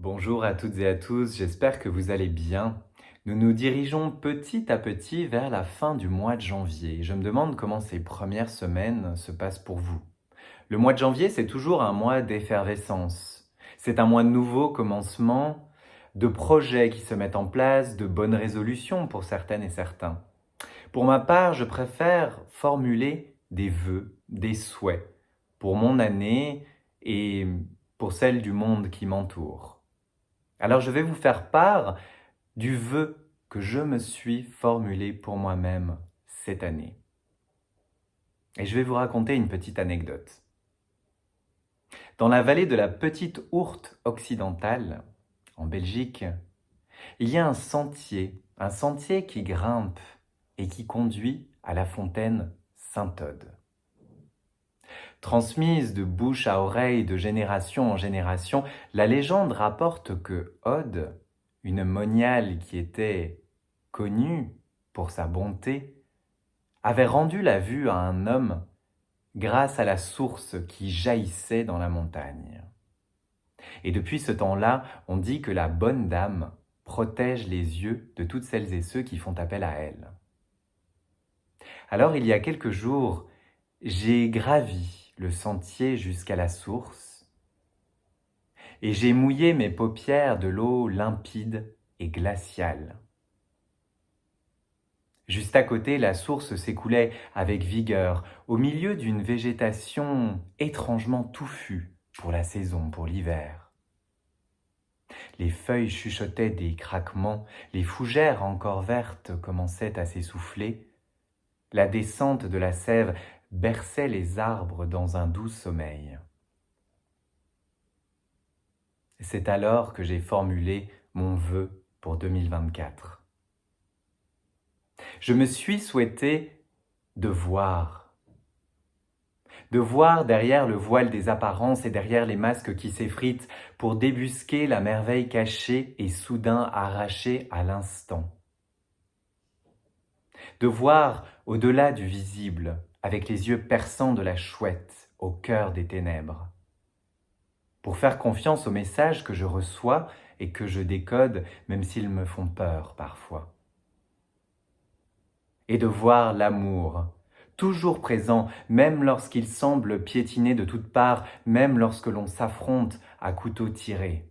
Bonjour à toutes et à tous, j'espère que vous allez bien. Nous nous dirigeons petit à petit vers la fin du mois de janvier. Je me demande comment ces premières semaines se passent pour vous. Le mois de janvier, c'est toujours un mois d'effervescence. C'est un mois de nouveaux commencements, de projets qui se mettent en place, de bonnes résolutions pour certaines et certains. Pour ma part, je préfère formuler des vœux, des souhaits pour mon année et pour celle du monde qui m'entoure. Alors je vais vous faire part du vœu que je me suis formulé pour moi-même cette année. Et je vais vous raconter une petite anecdote. Dans la vallée de la Petite Ourthe occidentale, en Belgique, il y a un sentier qui grimpe et qui conduit à la fontaine Sainte-Aude. Transmise de bouche à oreille, de génération en génération, la légende rapporte que Aude, une moniale qui était connue pour sa bonté, avait rendu la vue à un homme grâce à la source qui jaillissait dans la montagne. Et depuis ce temps-là, on dit que la bonne dame protège les yeux de toutes celles et ceux qui font appel à elle. Alors il y a quelques jours, j'ai gravi le sentier jusqu'à la source et j'ai mouillé mes paupières de l'eau limpide et glaciale. Juste à côté, la source s'écoulait avec vigueur, au milieu d'une végétation étrangement touffue pour la saison, pour l'hiver. Les feuilles chuchotaient des craquements, les fougères encore vertes commençaient à s'essouffler. La descente de la sève berçait les arbres dans un doux sommeil. C'est alors que j'ai formulé mon vœu pour 2024. Je me suis souhaité de voir derrière le voile des apparences et derrière les masques qui s'effritent pour débusquer la merveille cachée et soudain arrachée à l'instant. De voir au-delà du visible, avec les yeux perçants de la chouette, au cœur des ténèbres. Pour faire confiance aux messages que je reçois et que je décode, même s'ils me font peur parfois. Et de voir l'amour, toujours présent, même lorsqu'il semble piétiner de toutes parts, même lorsque l'on s'affronte à couteau tiré.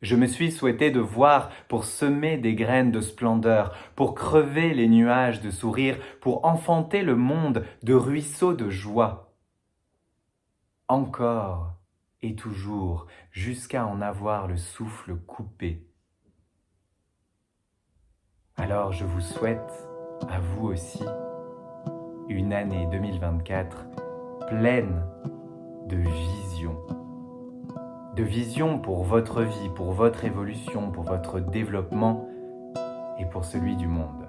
Je me suis souhaité de voir pour semer des graines de splendeur, pour crever les nuages de sourire, pour enfanter le monde de ruisseaux de joie. Encore et toujours, jusqu'à en avoir le souffle coupé. Alors je vous souhaite, à vous aussi, une année 2024 pleine de visions. De visions pour votre vie, pour votre évolution, pour votre développement et pour celui du monde.